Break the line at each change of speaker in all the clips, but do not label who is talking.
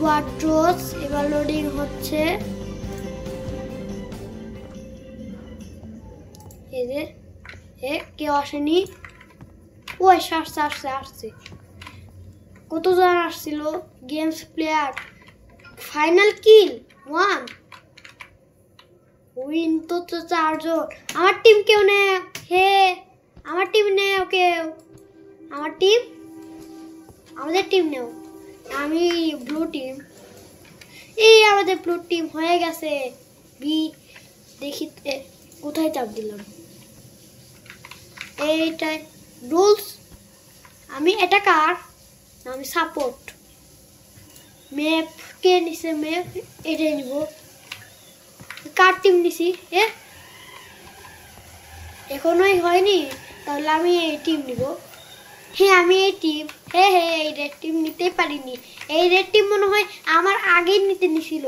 কোয়াড্রোস এবার লোডিং হচ্ছে। এই যে কেউ আসেনি। ওই আসছে কতজন আসছিল? গেমস প্লেয়ার ফাইনাল কিল 1 উইন তো 4 জন। আমার টিম কেউ নেই। হে আমার টিম নেই। ওকে আমাদের টিম নেও। আমি ব্লু টিম। এই আমাদের ব্লু টিম হয়ে গেছে। বি দেখি কোথায় চাপ দিলাম। এইটাই রুলস। আমি অ্যাটাকার, আমি সাপোর্ট। ম্যাপ কে নিছে? ম্যাপ এটাই নিব। কার টিম নিছি? এখনোই হয়নি, তাহলে আমি এই টিম নিব। হ্যাঁ আমি এই টিম। এই রেড টিম নিতে পারিনি। এই রেড টিম মনে হয় আমার আগেই নিতে নিছিল।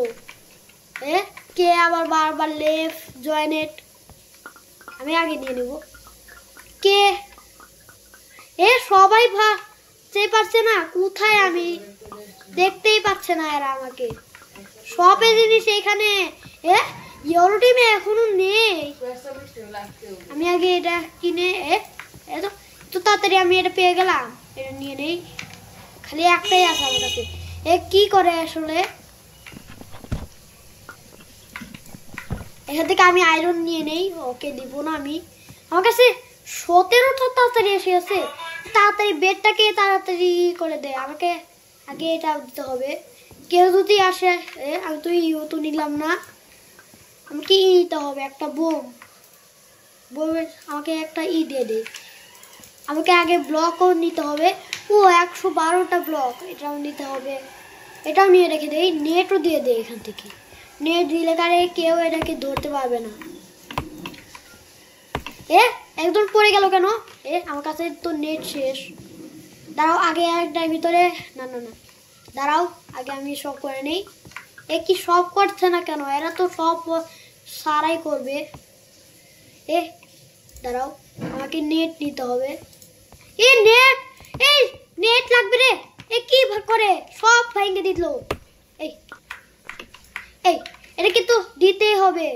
কে আবার বারবার লেফট জয়েনেট। আমি আগে নিয়ে নেব। কে সবাই ভাবতে পারছে না কোথায় আমি, দেখতেই পাচ্ছে না এরা আমাকে। সব জিনিস এখানে। ইউরো টিমে এখনো নেই। আমি আগে এটা কিনে তো তাড়াতাড়ি আমি এটা পেয়ে গেলাম। এটা নিয়ে নেই। খালি একটাই আছে আমার কাছে। কি করে আসলে? এখান থেকে আমি আয়রন নিয়ে নেই। ওকে দিব না আমি। আমার কাছে 17টা তাড়াতাড়ি এসে আছে। তাড়াতাড়ি বেডটাকে তাড়াতাড়ি করে দে। আমাকে আগে এটা দিতে হবে। কেউ যদি আসে, আমি তো ইউ তো নিলাম না। আমাকে নিতে হবে একটা বোম। আমাকে একটা দিয়ে দে। আমাকে আগে ব্লকও নিতে হবে। 112টা ব্লক। এটাও নিতে হবে। এটাও নিয়ে রেখে দেই। নেটও দিয়ে দে এখান থেকে। নেট দিলে কারে কেউ এটাকে ধরতে পারবে না। একদম পড়ে গেল কেন? আমার কাছে তো নেট শেষ। দাঁড়াও আগে একটার ভিতরে। না দাঁড়াও আগে আমি সব করে নেই। কি সব করছে না কেন? এরা তো সব সারাই করবে। দাঁড়াও আমাকে নেট নিতে হবে। নেট লাগবে রে। কি করে সব ভেঙে দিল। এটা কিন্তু দিতেই হবে।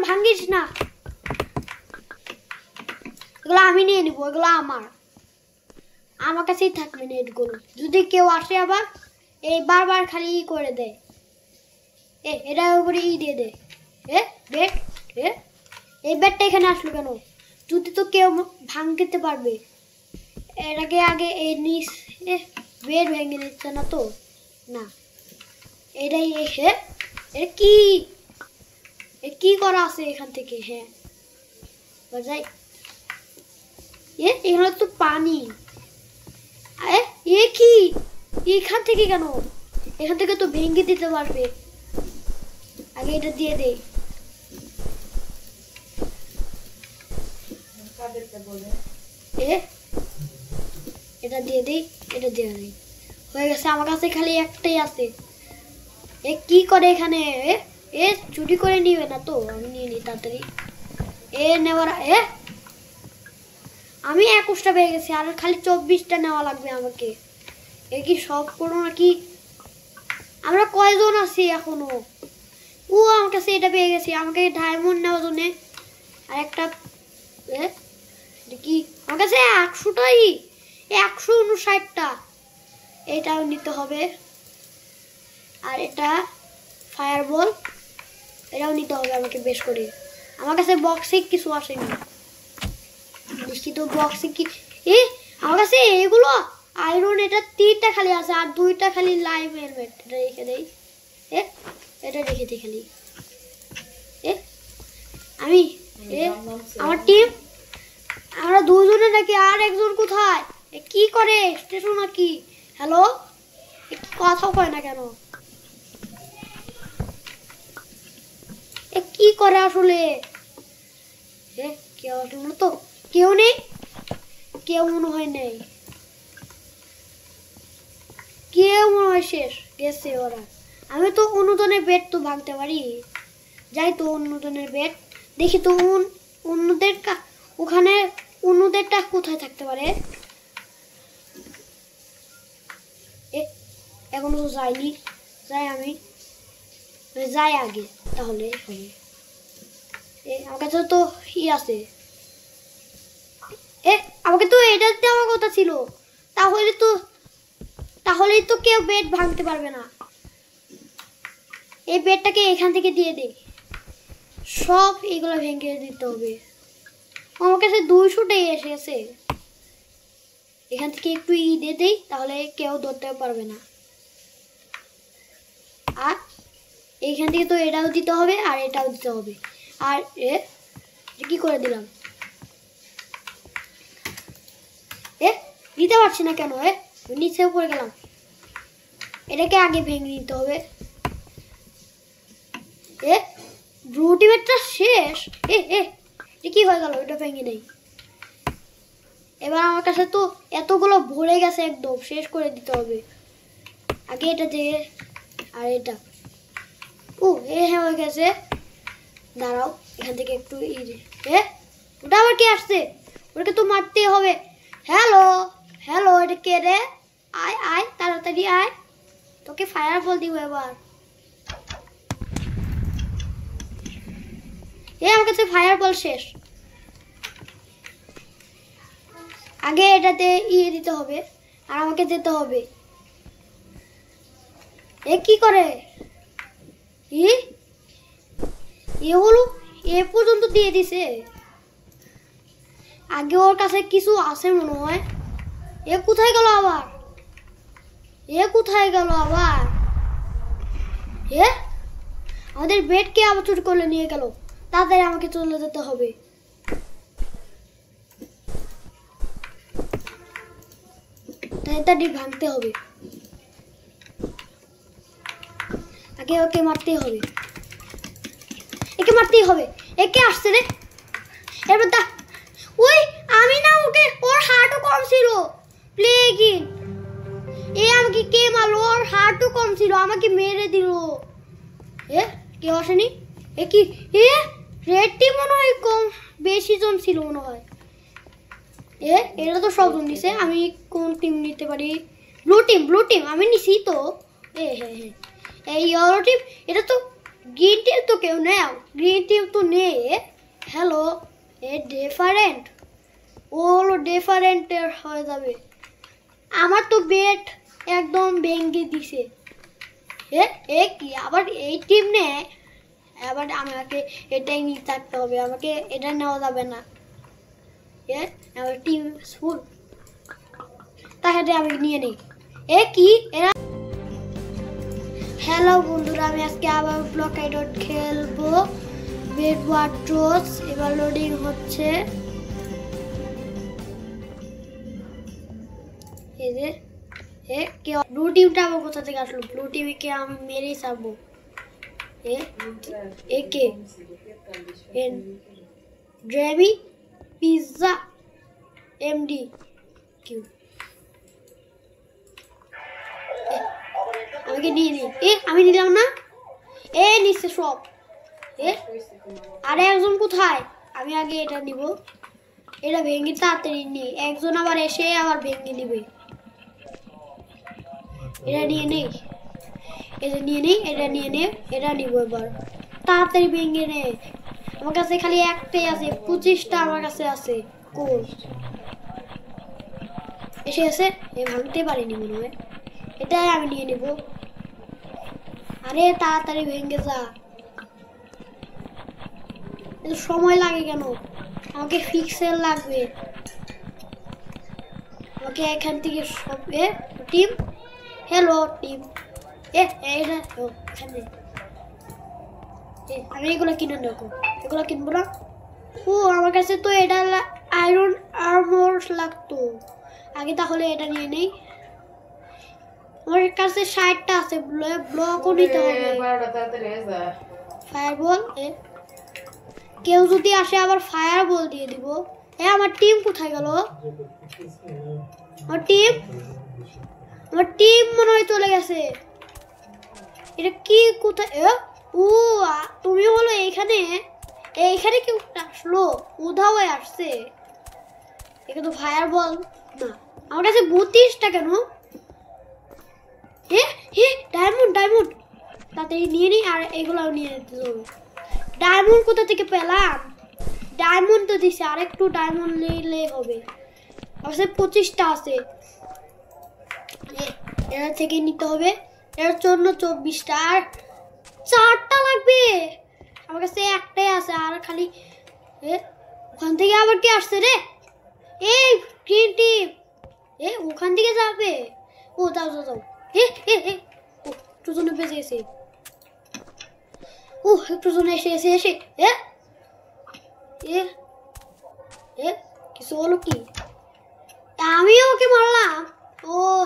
ভাঙিস না। এগুলো আমি নিয়ে নিবো। এগুলো আমার কাছেই থাকবে নেটগুলো। যদি কেউ আসে আবার বারবার খালি করে দেয়। এটা উপরে দিয়ে দে। বেড এই বেডটা এখানে আসলো কেন? যদি তো কেউ ভাঙতে পারবে। এটাকে আগে নিস। বেড ভেঙে নিচ্ছে না তো? না এটাই। এটা কি করা আছে এখান থেকে? বাজাই। এখানে তো পানি। কি এখান থেকে কেন? এখান থেকে তো ভেঙে দিতে পারবে। আগে এটা দিয়ে দেই। এটা দিয়ে দেই। হয়ে গেছে। আমার কাছে খালি একটাই আছে। কি করে এখানে? চুরি করে নিবে না তো? আমি নিয়ে নিই তাড়াতাড়ি। নেওয়ার আমি 21টা পেয়ে গেছি। আর খালি 24টা নেওয়া লাগবে আমাকে। কি সব করো নাকি? আমরা কয়জন আছি এখনো? আমার কাছে এটা পেয়ে গেছি। আমাকে ডায়মন্ড নেওয়ার জন্য আর একটা কি আমার কাছে 100টাই 159টা। এটাও নিতে হবে। আর এটা ফায়ার বল এটাও নিতে হবে আমাকে বেশ করে। আমার কাছে বক্সে কিছু আসেনি। দেখি তো বক্সে কি। আমার কাছে এগুলো আয়রন। এটা 3টা খালি আছে আর 2টা খালি লাইভ হেলমেট। এটা রেখে দেই। এটা রেখে দিই খালি। আমি আমার টিম আমরা দুজনে নাকি? আর একজন কোথায়? কি করে? স্টেশন নাকি? হ্যালো কথা কয় না কেন? কি করে আসলে? কেউ আসলো না তো? কেউ নেই। কেউ মনে হয় নেই। কেউ মনে হয় শেষ গেছে ওরা। আমি তো অন্যজনের বেড তো ভাঙতে পারি। যাই তো অন্যজনের বেড দেখি তো। অন্যদের ওখানে অন্যদেরটা কোথায় থাকতে পারে? এখনো তো যাইনি, যাই আগে তাহলে হবে। আমার কাছে তো আছে, আমাকে তো এটা দেওয়ার কথা ছিল, তাহলেই তো কেউ বেড ভাঙতে পারবে না। এই বেডটাকে এখান থেকে দিয়ে দেই, সব এগুলো ভেঙে দিতে হবে। আমার কাছে 200টাই এসেছে, এখান থেকে একটু দিয়ে দেই, তাহলে কেউ ধরতে পারবে না। আর এইখান থেকে তো এটাও দিতে হবে আর এটাও দিতে হবে। আর কি করে দিলাম, দিতে পারছি না কেন? নিচে পড়ে গেলাম। এটাকে আগে ভেঙে নিতে হবে। ব্রুটিমেটটা শেষ। কি হয়ে গেল? এটা ভেঙে নেই। এবার আমার কাছে তো এতগুলো ভরে গেছে, একদম শেষ করে দিতে হবে। আগে এটা দিয়ে, আর এটা হয়ে গেছে। দাঁড়াও, এখান থেকে একটু ওটা আবার কি আসছে? ওটাকে তো মারতেই হবে। হ্যালো, এটা কে রে? আয় তাড়াতাড়ি আয়, তোকে ফায়ার বল দিব এবার। আমার কাছে ফায়ার বল শেষ। আগে এটাতে দিতে হবে, আর আমাকে যেতে হবে। কি করে হলো? পর্যন্ত দিয়ে দিছে। আগে ওর কাছে কিছু আছে মনে হয়। কোথায় গেল আবার? আমাদের বেডকে আবার চুরি করলে নিয়ে গেল। তাড়াতাড়ি আমাকে চলে যেতে হবে। তাড়াতাড়ি ভাঙতে হবে, আগে ওকে মারতেই হবে। একে আসছে রে। এবার আমি না, ওর হার্টও কম ছিল। প্লেগিন আমাকে কে মারলো? ওর হার্টও কম ছিল, আমাকে মেরে দিল। কেউ আসেনি। কি রেড টিম মনে হয় কম, বেশি জন ছিল মনে হয়। এটা তো সব জন নিছে। আমি কোন টিম নিতে পারি? ব্লু টিম আমি নিছি তো। হ্যাঁ, এই ইয়েলো টিম, এটা তো গ্রিন টিম তো কেউ নেও, গ্রিন টিম তো নেই। হ্যালো, ডিফারেন্ট, ও হলো ডিফারেন্টের হয়ে যাবে। আমার তো বেড একদম ভেঙে দিছে। কি আবার এই টিম নেয়? আবার আমাকে এটাই নিয়ে থাকতে হবে, আমাকে এটা নেওয়া যাবে না। আমার টিম ফুল, তাহলে আমি নিয়ে নেই। কি এরা? হ্যালো বন্ধুরা, আমি আজকে আবার ব্লক আইডট খেলবো। বেড ওয়াট্রোস এবার লোডিং হচ্ছে। এই যে ব্লু টিমটা আমার কোথা থেকে আসলো? ব্লু টিমকে আমি মেরেই ছাড়বো। কে ড্রেভি পিৎজা এমডি কিউ আমাকে নিয়ে নি। আমি নিলাম না। নিচ্ছে সব। আরে একজন কোথায়? আমি আগে এটা নিব। এটা ভেঙে তাড়াতাড়ি নি, একজন আবার এসে আবার ভেঙে নিবে। এটা নিয়ে নেই, এটা নিয়ে নে, এটা নিব এবার। তাড়াতাড়ি ভেঙে নে। আমার কাছে খালি একটাই আছে, 25টা আমার কাছে আছে। কোল এসে আছে, ভাঙতে পারিনি মনে হয়। এটাই আমি নিয়ে নিব। আরে তাড়াতাড়ি ভেঙে যা, সময় লাগে কেন? আমাকে ফিক্সেল লাগবে। আমাকে এখান থেকে সব টিম, হ্যালো টিম, আমি এগুলো কিনে নেবো। এগুলো কিনবো না। আমার কাছে তো এটা আয়রন আর্মর লাগতো আগে, তাহলে এটা নিয়ে নেই। আমার কাছে 60টা আছে, ব্লকও নিতে হবে। ফায়ারবল, কেউ যদি আসে আবার ফায়ার বল দিয়ে দিব। আমার টিম কোথায় গেল? আমার টিম মনে হয় চলে গেছে। এটা কি কোথায়? তুমি হলো এইখানে কেউ আসলো, উধাও আসছে। এখানে তো ফায়ার বল না। আমার কাছে 32টা কেন? ডায়মন্ড ডায়মন্ড তাড়াতাড়ি নিয়ে নিই আর এগুলাও নিয়ে নিতে হবে। ডায়মন্ড কোথা থেকে পেলাম? ডায়মন্ড তো দিছে, আর একটু ডায়মন্ড নিলে হবে। অবশ্যই 25টা আছে, এর থেকে নিতে হবে। এর জন্য 24টা আর 4টা লাগবে। আমার কাছে একটাই আছে, আর খালি ওখান থেকে আবার কি আসছে রে? এই গ্রিন টিম ওখান থেকে যাবে। ও যাও যাও যাও। একটু জন্য বেঁচে গেছে। একটু জন্য এসে কিছু হলো কি? আমিও ওকে মারলাম।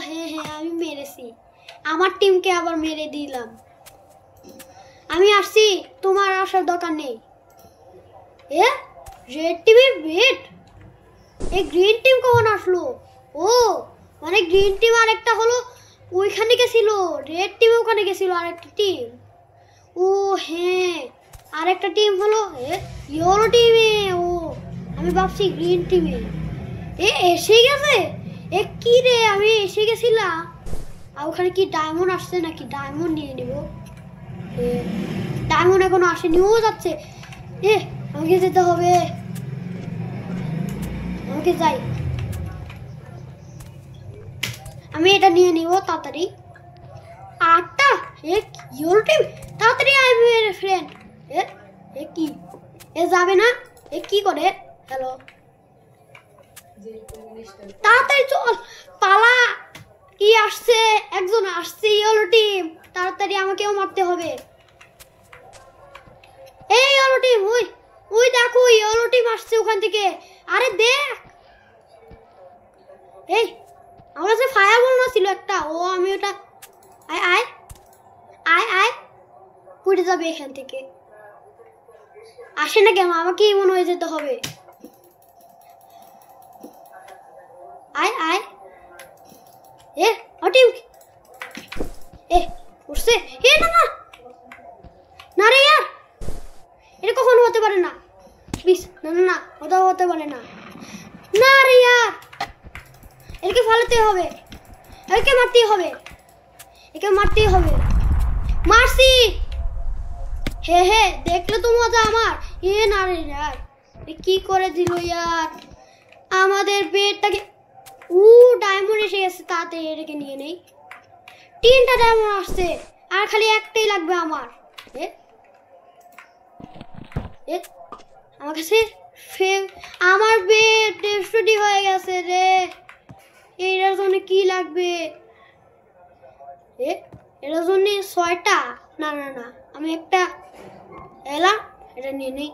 হ্যাঁ আমি মেরেছি, আমার টিমকে আবার মেরে দিলাম। আমি আসছি, তোমার আসার দরকার নেই। রেড টিমের বেট, এই গ্রিন টিম কখন আসলো? মানে গ্রিন টিম আর একটা হলো ওইখানে গেছিল, রেড টিম ওখানে গেছিল আর একটা টিম। হ্যাঁ, আর একটা টিম হলো ইয়েলো টিমে। আমি ভাবছি গ্রিন টিমে এসে গেছে। কি রে, আমি এসে গেছিলাম। আর ওখানে কি ডায়মন্ড আসছে নাকি? ডায়মন্ড নিয়ে নিব। ডায়মন্ড এখনো আসেনি, ও যাচ্ছে। আমাকে যেতে হবে, আমাকে যাই। আমি এটা নিয়ে নিব তাড়াতাড়ি। 8টা ইয়েলো টিম, তাড়াতাড়ি আইবে ফ্রেন্ড। কি যাবে না? কি করে? হ্যালো, তাড়াতাড়ি চল, পালা। কি আসছে? একজন আসছে ইয়েলো টিম, তাড়াতাড়ি আমাকেও মারতে হবে। এই ইয়েলো টিম, ওই দেখো ইয়েলো টিম আসছে ওখান থেকে। আরে দেখ, আমার কাছে ফায়ার বল না ছিল একটা। আমি ওটা আয় আয় আয় আয় পড়ে যাবে এখান থেকে। আসে না কেন? আমাকেই মনে হয়ে যেতে হবে। আয় আয় টিম উঠছে। না না না রে ইয়ার, এটা কখনো হতে পারে না। প্লিজ না না না, ওটাও হতে পারে না। না রে ইয়ার, একে ফালাতে হবে, একে মারতেই হবে, একে মারতেই হবে। মারছি। দেখলে তো মজা আমার। না রে ইয়ার, কি করে দিল ইয়ার আমাদের বেডটাকে। ডায়মন্ড এসে গেছে, তাড়াতাড়ি এটাকে নিয়ে নেই। 3টা ডায়মন্ড আসছে, আর খালি একটাই লাগবে আমার। আমার কাছে আমার বেড ডেস্ট্রয় হয়ে গেছে রে। এটার জন্য কি লাগবে? এটার জন্য 6টা। না না না, আমি একটা এলাম, এটা নিয়ে নেই।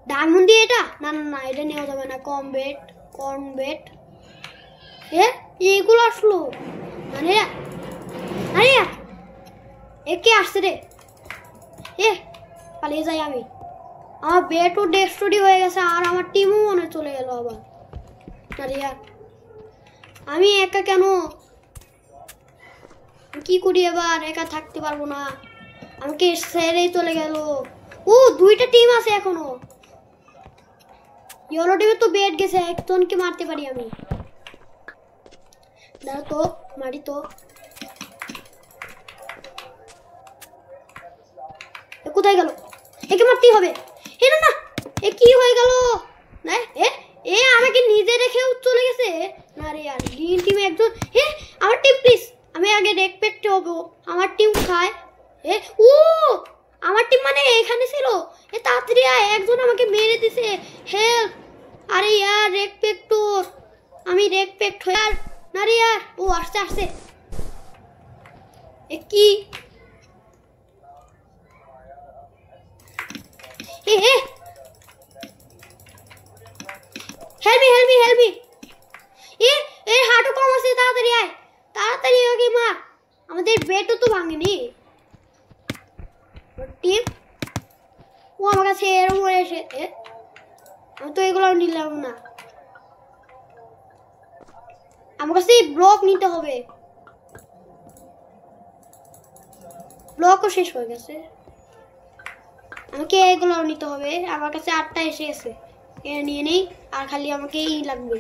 ডায়মন্ড দিয়ে এটা? না না না, এটা নেওয়া যাবে না। কমবেট এইগুলো আসলো মানে। আরে কে আসছে রে? পালিয়ে যাই আমি। আমার বেটও ডেস্ট্রয় হয়ে গেছে, আর আমার টিমও মনে চলে গেল আবার। আরে আমি একা কেন? কি করি এবার? একা থাকতে পারবো না, আমাকে ছেড়েই চলে গেল। 2টা টিম আছে এখনো। ইয়েলো টিমে তো বেড গেছে, একজনকে মারতে পারি আমি। দাঁড়া তো, মারি তো। কোথায় গেল? একে মারতেই হবে। না না, কি হয়ে গেল? আমাকে নিজে রেখেও চলে গেছে। না রে আর গ্রিন টিমে একজন। আমার টিম প্লিজ, আমি আগে রেসপেক্ট হবো। আমার টিম খায়। আমার টিম মানে এখানে ছিল। তাড়াতাড়ি আয়, একজন আমাকে মেরে দিছে। হেল্প! আরে ইয়ার রেসপেক্টর, আমি রেসপেক্ট হই। আর না রে ইয়ার, আসছে আসছে। কি হেল্প মি। হাঁটু কম আছে, তাড়াতাড়ি আয়, তাড়াতাড়ি ওকে মার। আমাদের বেটও তো ভাঙেনি। টিম আমার কাছে এরকম এসে, আমি তো এগুলো নিলাম না। আমার কাছে ব্লক নিতে হবে। ব্লকও শেষ হয়ে গেছে, আমাকে এগুলো নিতে হবে। আমার কাছে 8টা এসে গেছে, এটা নিয়ে নেই। আর খালি আমাকে লাগবে,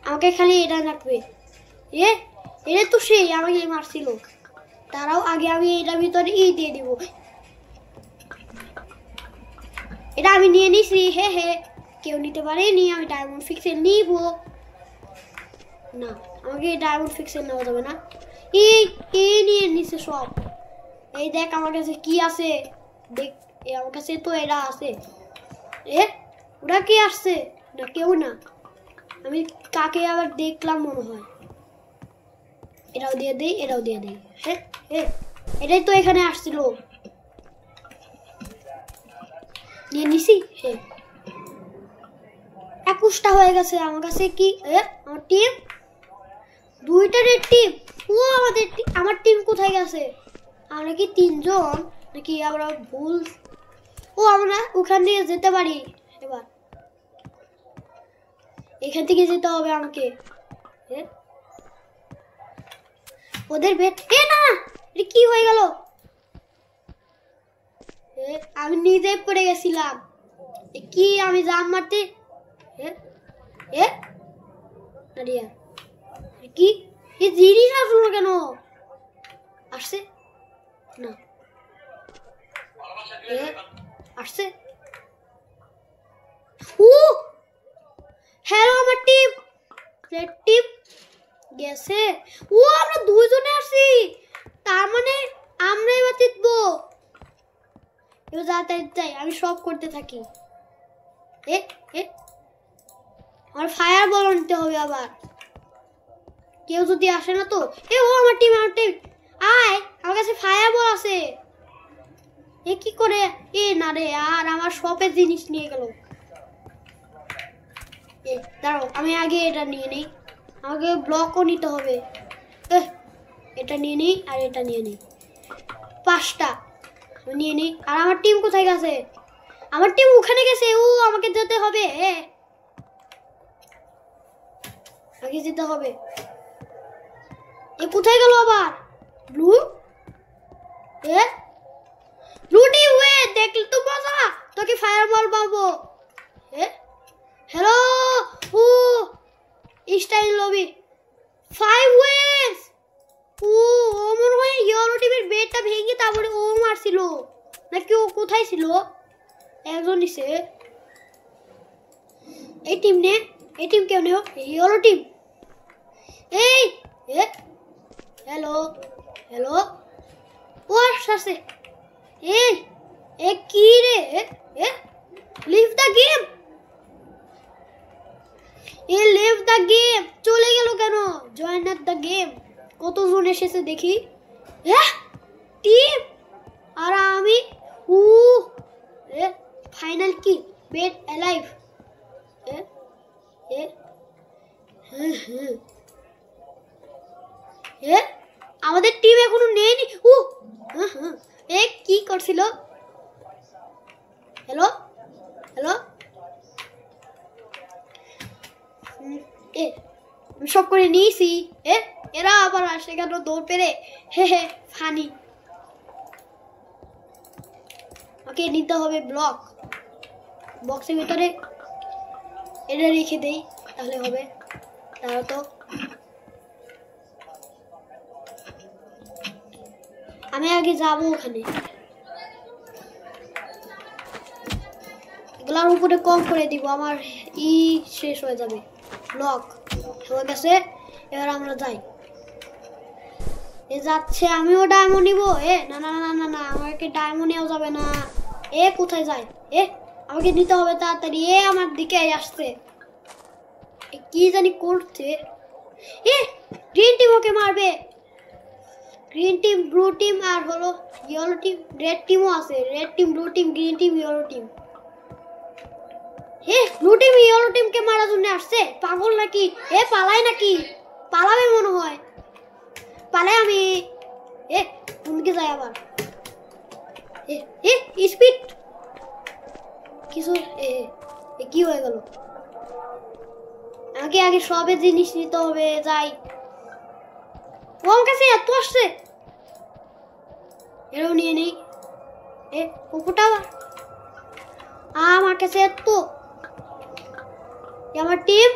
আমাকে খালি এটা লাগবে। এ এটা তো সেই আমাকে মারছিল। তারাও আগে আমি এটার ভিতরে দিয়ে দিব। এটা আমি নিয়ে নিছি। হে হে, কেউ নিতে পারেনি। আমি ডায়মন্ড পিক্সেল নিব না, আমাকে ডায়মন্ড পিক্সেল নেওয়া যাবে না। এই নিয়ে নিছে সব। এই দেখ আমার কাছে কি আছে, দেখ আমার কাছে তো এরা আছে। ওরা কে আসছে? না কেউ না, আমি কাকে আবার দেখলাম মনে হয়। এটাও দিয়ে দেই, এটাও দিয়ে দেই। এটাই তো এখানে আসছিল, নিয়ে নিছি। 21টা হয়ে গেছে আমার কাছে। কি আমার টিম, 2টা রেড টিম। ও আমার টিম কোথায় গেছে? আমরা কি 3 জন নাকি আমরা ভুল? ও আমরা ওখান দিয়ে যেতে পারি। এবার এখান থেকে যেতে হবে আমাকে। ওদের বেট না, এটা কি হয়ে গেল? আমি নিজে পড়ে গেছিলাম। কি আমি জাম মারতে কি এই জিনিস আসলো কেন? আসছে না, আসছে। হ্যালো আমার টিম, রেড টিম গেছে। আমরা 2 জনে আসছি, তার মানে আমরা এবার জিতবো। যাই আমি সব করতে থাকি। আমার ফায়ার বল আনতে হবে আবার। কেউ যদি আসে না তো। আমার টিম আয়, আমার কাছে ফায়ার বল আছে। কি করে? না রে, আর আমার শপের জিনিস নিয়ে গেল। দাঁড়াও, আমি আগে এটা নিয়ে নেই। আমাকে ব্লকও নিতে হবে। এটা নিয়ে নিই আর এটা নিয়ে নিই। 5টা নিয়ে নিই। আর আমার টিম কোথায় গেছে? আমার টিম ওখানে গেছে। আমাকে যেতে হবে, আগে যেতে হবে। কোথায় গেল আবার? ব্লু ব্লু টিম দেখলে তো মজা, তোকে ফায়ার বল পাবো। হ্যালো স্টাইল লবি 5 ওয়েস। মনে হয় ইয়েলো টিমের বেটটা ভেঙে তারপরে ও মারছিল নাকি? ও কোথায় ছিল? একজন নিছে। এই টিম নে, এই টিম কেউ নেও, ইয়েলো টিম। হ্যালো হ্যালো, ও আসছে। কি রে? Leave the game. Leave the game চলে গেল কেন? Join at the game. কতজন এসেছে দেখি। টিম আর আমি। ফাইনাল কি বেট অ্যালাইভ। আমাদের টিম এখনো নেয়নি। কি করছিল? হ্যালো হ্যালো, সব করে নিয়েছি। এরা আবার আসে কেন দৌড় পেরে? ফানি। ওকে নিতে হবে ব্লক। বক্সের ভিতরে এটা রেখে দেই, তাহলে হবে। তারা তো আমি আগে যাবো ওখানে। এগুলার উপরে কম করে দিব, আমার শেষ হয়ে যাবে। ব্লক হয়ে গেছে, এবার আমরা যাই। যাচ্ছে, আমিও ডায়মন্ড নিব। না না না না না, আমাকে ডায়মন্ড নেওয়া যাবে না। কোথায় যায়? আমাকে নিতে হবে তাড়াতাড়ি। আমার দিকে আসছে, কি জানি করছে। গ্রিন টিম ওকে মারবে। গ্রিন টিম, ব্লু টিম আর হলো ইয়েলো টিম, রেড টিমও আছে। Red team, blue team, green team, yellow team. Blue team yellow টিমকে মারার জন্য আসছে। পাগল নাকি? পালায় নাকি? পালাবে মনে হয়। পালে আমি কোনদিকে যাই আবার? স্পিড কিছু। কি হয়ে গেল? আমাকে আগে সবের জিনিস নিতে হবে। যাই। ও আমার কাছে এত আসছে, এরাও নিয়ে নেই। কুকুরটা আমার কাছে এত। আমার টিম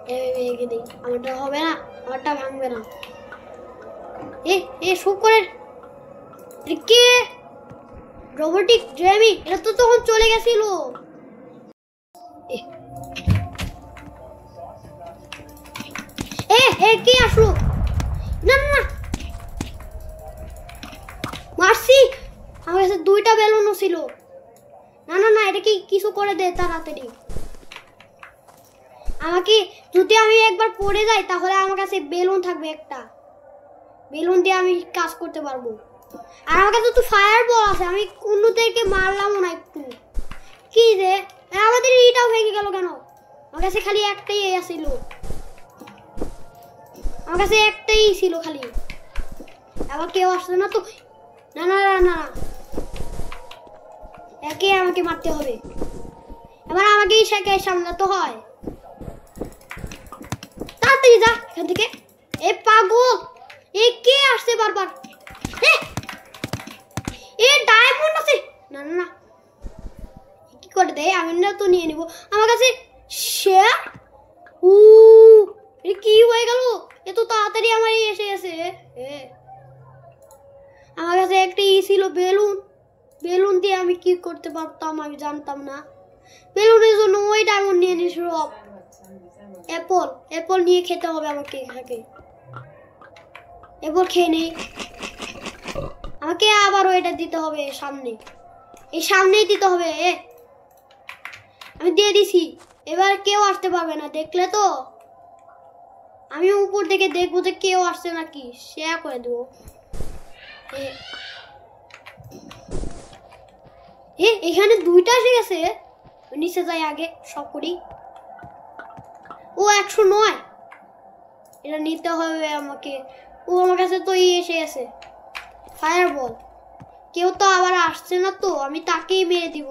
একে দিই, আমারটা হবে না, আমারটা ভাঙবে না। এ শুক করে কে রোবোটিক ড্রেমি, এটা তো তখন চলে গেছিল। কে আসলো? না না না, মারছি। আমার কাছে 2টা বেলুনও ছিল। না না না, এটা কি কিছু করে দে তাড়াতাড়ি। আমাকে যদি আমি একবার পড়ে যাই তাহলে আমার কাছে বেলুন থাকবে একটা, বেলুন দিয়ে আমি কাজ করতে পারবো। আর আমার কাছে তো ফায়ার বল আছে, আমি কোনোদেরকে মারলাম না একটু। কি যে আমাদের এইটাও ভেঙে গেল কেন? আমার কাছে খালি একটাই ছিল, আমার কাছে একটাই ছিল খালি। আবার কেউ আসছে না তো? না না না না, একে আমাকে মারতে হবে। এবার আমাকেই সামলাতে হয়। তাড়াতাড়ি যা এখান থেকে। এ পাগল, এ কে আসছে বারবার? এ ডায়মন্ড আছে। না না না, কি করে দেয়? আমি না তো নিয়ে নিব। আমার কাছে শেয়ার। এ কি হয়ে গেল? এত তাড়াতাড়ি আমার এসে গেছে। আমার কাছে একটা ছিল বেলুন, বেলুন দিয়ে আমি কি করতে পারতাম আমি জানতাম না। বেলুনের জন্য ওই ডায়মন্ড নিয়ে নিস। সব অ্যাপল নিয়ে খেতে হবে আমাকে। অ্যাপল খেয়ে নেই। আমাকে আবার ওইটা দিতে হবে সামনে, এই সামনেই দিতে হবে। আমি দিয়ে দিছি, এবার কেউ আসতে পারবে না। দেখলে তো, আমি উপর থেকে দেখবো যে কেউ আসছে নাকি, শেয়ার করে দেবো। এখানে 2টা এসে গেছে। নিচে যাই আগে সব করি। ও 109, এটা নিতে হবে আমাকে। ও আমার কাছে তো এসে গেছে ফায়ার বল। কেউ তো আবার আসছে না তো, আমি তাকেই মেরে দিব।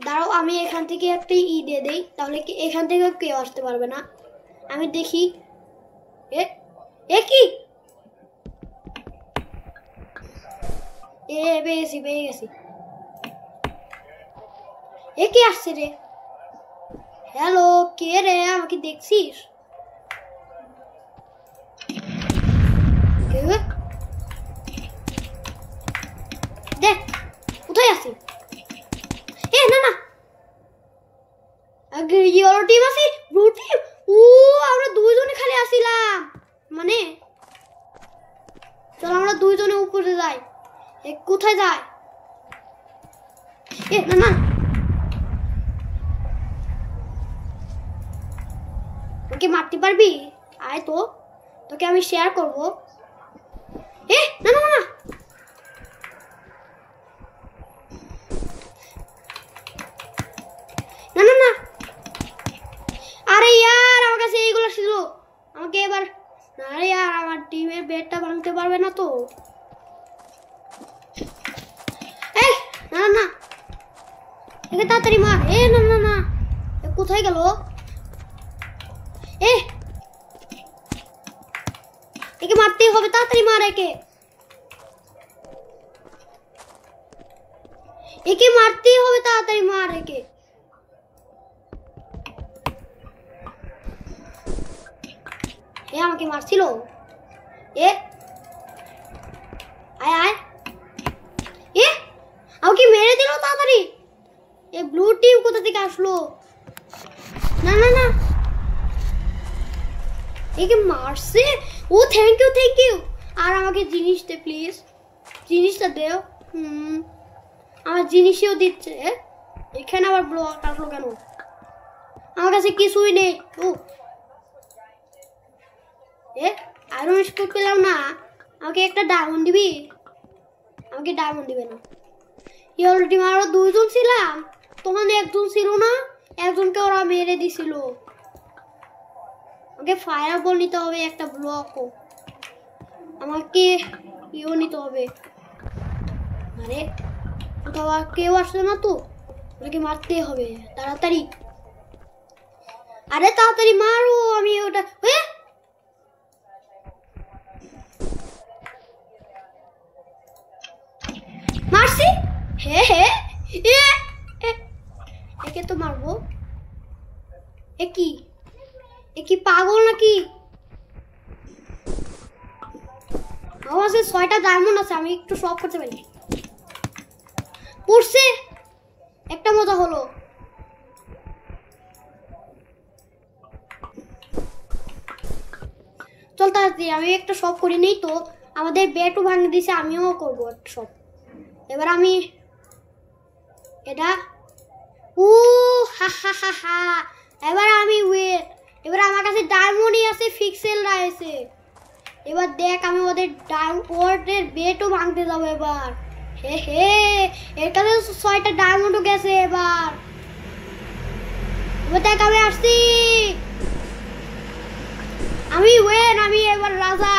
দাঁড়াও, আমি এখান থেকে একটা দিয়ে দেই, তাহলে কি এখান থেকে কেউ আসতে পারবে না। আমি দেখি। কি পেয়ে গেছি। কি আসছে রে? হ্যালো, কে রে? আমাকে দেখছিস? দেখ কোথায় আছি। না না, ইয়েলো টিম আছে, ব্লু টিম। আমরা 2জনে খালি আসিলাম। মানে চলো আমরা 2জনে উপরে যাই। কোথায় যায়? না না, ওকে মারতে পারবি? আয় তো, তোকে আমি শেয়ার করবো। না না না, না না না, আরে ইয়ার আমার কাছে এইগুলো ছিল। আমাকে এবার, আরে ইয়ার আমার টিমের বেডটা ভাঙতে পারবে না তো। না না না, একে তাড়াতাড়ি মার। না না না, কোথায় গেল? একে মারতেই হবে, তাড়াতাড়ি মার। একে মারতেই হবে, তাড়াতাড়ি মার। আমাকে মারছিল। আয় আয়, আমাকে মেরে দিল তাড়াতাড়ি। ব্লু টিম কোথা থেকে আসলো? না না না, একে মারছে। ও থ্যাংক ইউ। আর আমাকে জিনিস দে প্লিজ, জিনিসটা দেও। আমার জিনিসও দিচ্ছে। এখানে আবার ব্লক আসলো কেন? আমার কাছে কিছুই নেই। আয়রন স্কুল পেলাম না। আমাকে একটা ডায়মন্ড দিবি? আমাকে ডায়মন্ড দিবে না। ইয়েলো টিম আরো 2জন ছিলাম, তখন 1জন ছিল না, 1জনকে ওরা মেরে দিছিল। আমাকে ফায়ার বল নিতে হবে, একটা ব্লকও আমাকে নিতে হবে। আরে কোথাও কেউ আসছে না তো, ওকে মারতে হবে তাড়াতাড়ি। আরে তাড়াতাড়ি মারো, আমি ওটা মারছি। একে তো মারবো। কি এ কি পাগল নাকি? আমার কাছে 6টা ডায়মন্ড আছে, আমি একটু শপ করতে পারি। পড়ছে, একটা মজা হলো। চল তাড়াতাড়ি আমি একটা শপ করি নেই তো। আমাদের বেটও ভাঙে দিয়েছে, আমিও করবো একটা শপ। এবার আমি এটা হা হা হা হা। এবার আমি ওয়েট, এবার আমার কাছে ডায়মন্ডই আছে, ফিক্সেল আছে। এবার দেখ আমি ওদের বেটও ভাঙতে যাবো এবার। হে হে, এর কাছে 6টা ডায়মন্ডও গেছে। এবার দেখ আমি আসছি, আমি এবার রাজা।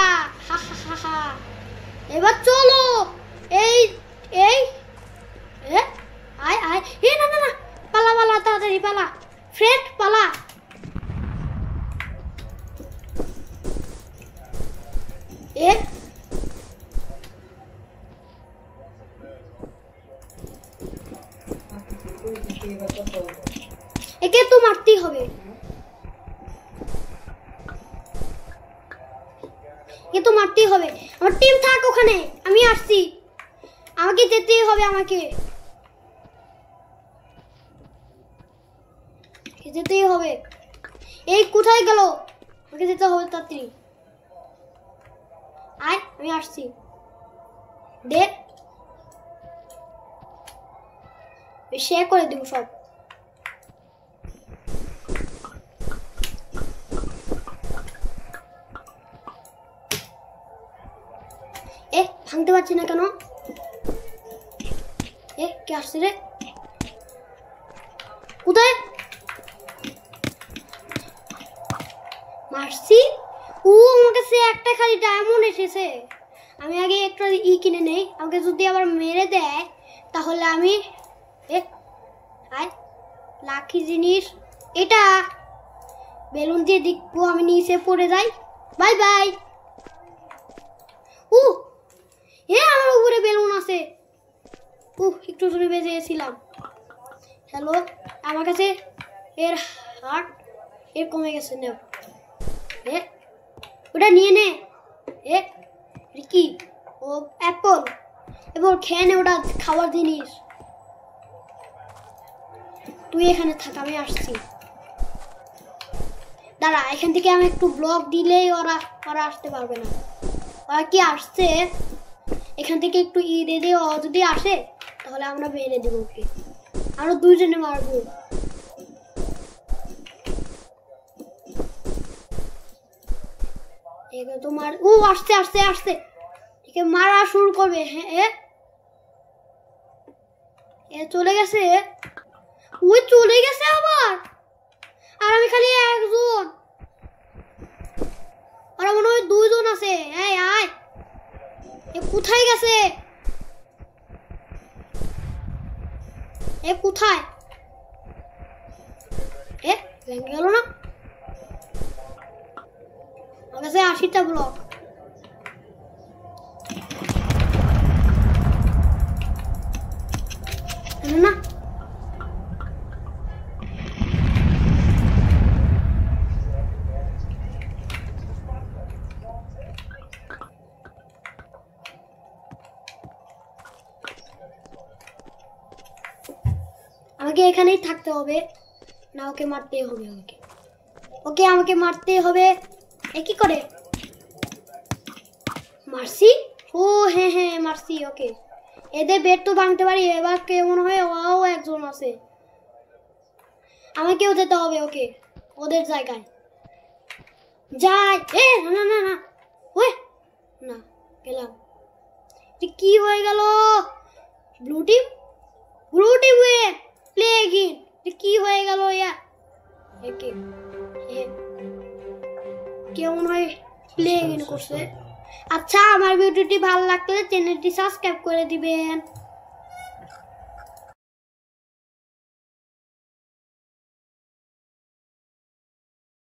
হা হা হা হা। এবার চলো, এই এই আয় আয়। না না না, পালা পালা, তাড়াতাড়ি পালা ফ্রেন্ড, পালা। একে তো মারতেই হবে, একে তো মারতেই হবে। আমার টিম থাক ওখানে, আমি আসছি। আমাকে যেতেই হবে, আমাকে যেতেই হবে। এই কোথায় গেল? আমাকে যেতে হবে তাড়াতাড়ি। আয়, আমি আসছি। দে, শেয়ার করে দিব সব। ভাঙতে পারছি না কেন? কে আসছে রে? কোথায় মারছি? আমার কাছে একটা খালি ডায়মন্ড এসেছে। আমি আগে একটা কিনে নেই, আমাকে যদি আবার মেরে দেয় তাহলে আমি লাকি জিনিস এটা বেলুন দিয়ে দেখবো, আমি নিচে পড়ে যাই। Bye bye. আমার উপরে বেলুন আছে। একটু জোরে বেজে গেছিলাম। হ্যালো, আমার কাছে এর হার্ট কমে গেছে। না ওটা নিয়ে নে। কি? ও অ্যাপল, এবার খেয়ে নে, ওটা খাবার জিনিস। তুই এখানে থাক, আমি আসছি। দাঁড়া, এখান থেকে আমি একটু ব্লক দিলেই ওরা আসতে পারবে না। ওরা কি আসছে? এখান থেকে একটু দিয়ে দিয়ে ও যদি আসে তাহলে আমরা মেরে দেবো ওকে। আরো 2 জনে মারবো। তোমার আসতে আসতে আসতে ঠিক মারা শুরু করবে। হ্যাঁ, চলে গেছে। চলে গেছে আবার। আর আমি খালি একজন, আর মনে হয় 2 জন আছে। আয়, কোথায় গেছে? কোথায়? ভেঙে গেল না? আমার কাছে 80টা ব্লক। না, আমাকে এখানেই থাকতে হবে, না ওকে মারতেই হবে। আমাকে মারতেই হবে। কি করে মারছি? হ্যাঁ মারছি। ওকে, এদের বেড তো ভাঙতে পারি। এবার কে মনে হয় একজন আছে, আমাকেও যেতে হবে। ওকে, ওদের জায়গায় যাই। না না না না, গেলাম। কি হয়ে গেল? Blue team play again. কি হয়ে গেল? কেমন হয় প্লে এগেইন করছে। আচ্ছা, আমার ভিডিওটি ভালো লাগলে চ্যানেলটি সাবস্ক্রাইব করে দিবেন।